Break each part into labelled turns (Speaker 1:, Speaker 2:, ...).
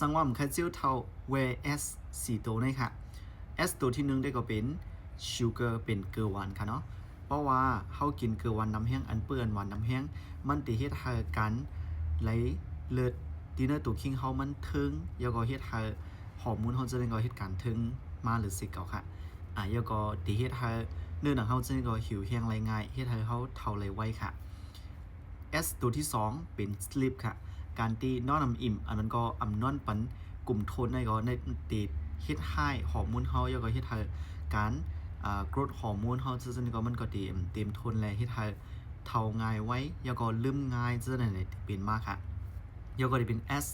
Speaker 1: สังว่ามันแค่เจ้าเท่า where s สี่ตัวนี่ค่ะ s ตัวที่หนึ่งได้ก็เป็น sugar เป็นเกลือหวานค่ะเนาะเพราะว่าเขากินเกลือหวานน้ำแห้งอันเปื้อนหวานน้ำแห้งมันติเฮ็ดให้กันไหลเลือดดีเนอร์ตัวคิงเขามันทึงแล้วก็เฮ็ดให้ฮอร์โมนเขาจะได้ก็เฮ็ดการทึงมาหรือสิเก่าค่ะแล้วก็ติเฮ็ดให้เนื้อหนังเขาจะได้ก็หิวแห้งไรง่ายเฮ็ดให้เขาเท่าไรไวค่ะ S ตัวที่2เป็น sleep ค่ะการตีนอนอิ่มอันนั้นก็นอนปันกลุ่มโทนในก็ในตีเฮ็ดให้ฮอร์โมนเฮาแล้วก็เฮ็ดให้การกรดฮอร์โมนเฮาซึ่งก็มันก็เต็มโทนแลเฮ็ดให้เท่าง่ายไว้แล้วก็ลืมง่ายซึ่งนั่นแหละเป็นมากค่ะแล้วก็ได้เป็น S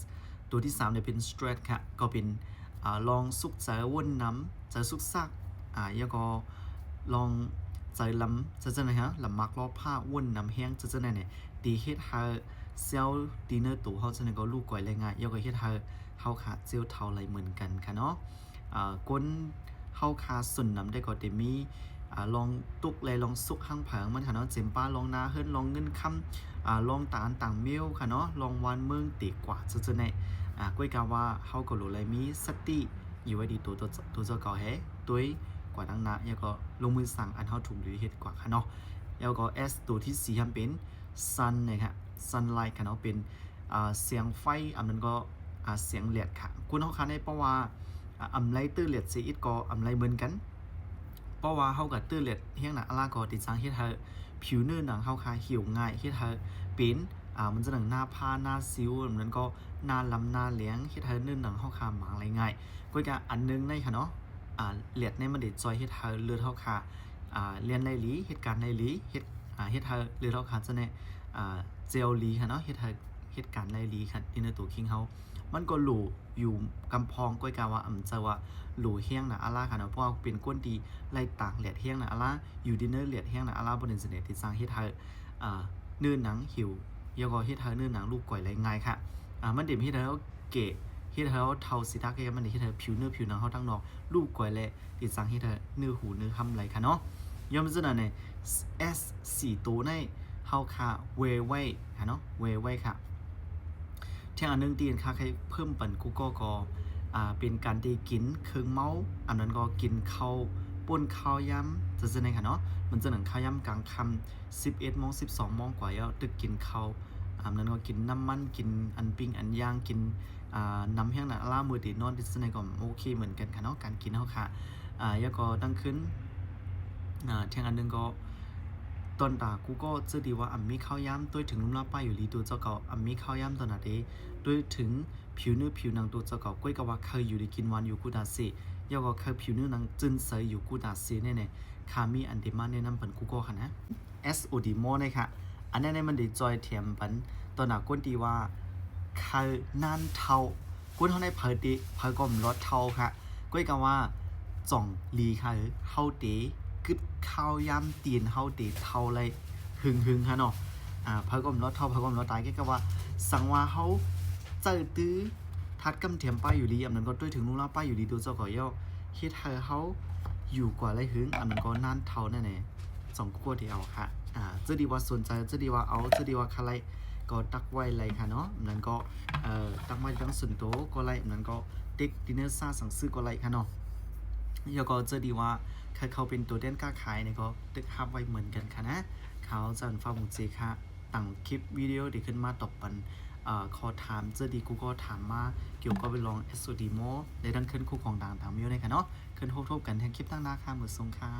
Speaker 1: ตัวที่3ได้เป็น stress ค่ะก็เป็นลองสุกใจวนน้ำใจสุกซักแล้วก็ลองใจลำจะไหนฮะลำมักรอบผ้าวนน้ำแห้งจะไหนเนี่ยดีเฮ็ดให้เซลล์ดีเนอร์ตัวเขาจะไหนก็ลูกก่อยแรงง่ายแล้วก็เฮ็ดให้เขาขาดเซลล์เท่าไรเหมือนกันค่ะเนาะก้นเขาขาดส่วนน้ำได้ก็จะมีลองตุกเลยลองสุกห้างเผงมันค่ะเนาะเจมป้าลองนาเฮิรนลองเงินคำลองต่างเมียวค่ะเนาะลองวันเมืองตีกว่าจะไหนก้อยกาว่าเขาก็รู้เลยมีสติอยู่ไว้ดีตัวเจ้าก่อแห่ตัวกว่าดังนะแล้วก็ลงมือสั่งอันเขาถูกหรือเหตุกว่าค่ะเนาะแล้วก็ S ตัวที่4เป็น sun นะครับ sunlight ค่ะเนาะเป็นเสียงไฟอันนั้นก็เสียงเหลียดค่ะคุณเขาคันได้เพราะว่าอำไรตื้อเหลียดเสียอีกก็อำไรเหมือนกันเพราะว่าเขากับตื้อเหลียดเฮียงหนักอะไรก็ติดสังเฮ็ดให้ผิวเนื้อหนังเขาคาเหี่ยวง่ายเฮ็ดให้เป็นมันจะหนังหน้าผ้าหน้าซิวนั้นก็หน้าลำหน้าเลี้ยงเฮ็ดให้เนื้อหนังเขาคาหมางอะไรง่ายก็จะอันนึงในค่ะเนาะเลียดในมันเด็ดจอยเฮ็ดให้เลือดเขาคาเรียนไรหลีเหตุการณ์ไรหลีเฮ็ดให้เลือดเขาคาจะเนี่ยเจลลีค่ะเนาะเฮ็ดการไรหลีค่ะที่ในตัวคิงเขามันก็หลูอยู่กำพองก้อยกาว่าจะว่าหลูเฮี้ยงนะอาล่าค่ะเนาะเพราะว่าเป็นก้นดีไล่ต่างเหลียดเฮี้ยงนะอาล่าอยู่ดินเนอร์เหลียดเฮี้ยงนะอาล่าบนอินเทอร์เน็ตที่สร้างเฮ็ดให้เนื้อหนังหิวแล้วก็เฮ็ดให้เนื้อหนังลูกก่อยไรง่ายค่ะมันเด็ดเฮ็ดให้เขาเกะเฮ็ดให้เขาเทาสีตาเกะมันเด็ดเฮ็ดให้ผิวหนังเขาทั้งนอกลูกก่อยและที่สร้างเฮ็ดให้เนื้อหูเนื้อคำไรค่ะเนาะย่อมจะนั่นใน S 4ตัวในเฮาค่ะเวไว้ค่ะเนาะเวไว้ค่ะเที่ยงอันนึงตีนค่ะใครเพิ่มปั่นกูก็เป็นการที่กินเครื่องเมาอันนั้นก็กินข้าวป่นข้าวย้ำจะในค่ะเนาะมันจะหนังข้าวย้ำกลางค่ำ11 โมง 12 โมงกว่าแล้วตึกกินข้าวอันนั้นก็กินน้ำมันกินอันปิ้งอันย่างกินน้ำแห้งน่ะล่ามือตีนอนดิสในก็โอเคเหมือนกันค่ะเนาะการกินเฮาค่ะแล้วก็ตั้งขึ้นเที่ยงอันนึงก็ตอนตากูก็จะดีว่ามีข้าวย้ำตัวถึงนุ่มละป้ายอยู่ลีตัวเจ้าเก่ามีข้าวย้ำตอนนั้นเองด้วยถึงผิวเนื้อผิวหนังตัวเจ้าเก่าก้อยกว่าเคยอยู่ในกินวันอยู่กูดาซียาวก็เคยผิวเนื้อหนังจึนเสยอยู่กูดาซีเนี่ยคามีอันเดมันเนี่ยนำปันกูก็ค่ะนะ SOD โมเนี่ยค่ะอันนี้มันได้จอยเทียมปันตอนหนักก้นดีว่าเคยนั่นเท่าก้นเท่าในเผยก็มรถเท่าค่ะก้อยกว่าจ่องลีค่ะเฮาเตกึดข้าวยำตีนเฮาเตเท่าไรหึงฮะเนาะพระกรมรถเท่าพระกรมรถตายก็ว่าสังว่าเฮาเจอตื้อทัดกำเทียมป้ายอยู่ดีอันนั้นก็ด้วยถึงลุงเล่าป้ายอยู่ดีตัวเจ้าก่อย่อเฮ็ดให้เฮาอยู่กว่าไรหึงอันนั้นก็นั่นเท่าแน่ๆ2ขั้วเดียวค่ะจะดีว่าสนใจจะดีว่าเอาจะดีว่าใครก็ตักไว้ไรค่ะเนาะนั้นก็ตักไว้ทั้งส่วนตัวก็ไรนั้นก็เด็กดินเนอร์ซ่าสั่งซื้อก็ไรค่ะเนาะแล้วก็จะดีว่าเขาเป็นตัวเด่นกล้าขายเนี่ยก็ตึกฮับไว้เหมือนกันค่ะนะเขาจะฟ้ามุงจีค่ะตั้งคลิปวิดีโอดีขึ้นมาตบปันขอถามจะดีกูก็ถามมาเกี่ยวกับไปลอง SOD โมได้ดังขึ้นคู่ของต่างๆมิวในค่ะเนาะขึ้นทบกันแทนคลิปตั้งหน้าค่ะเหมือนทรงค่ะ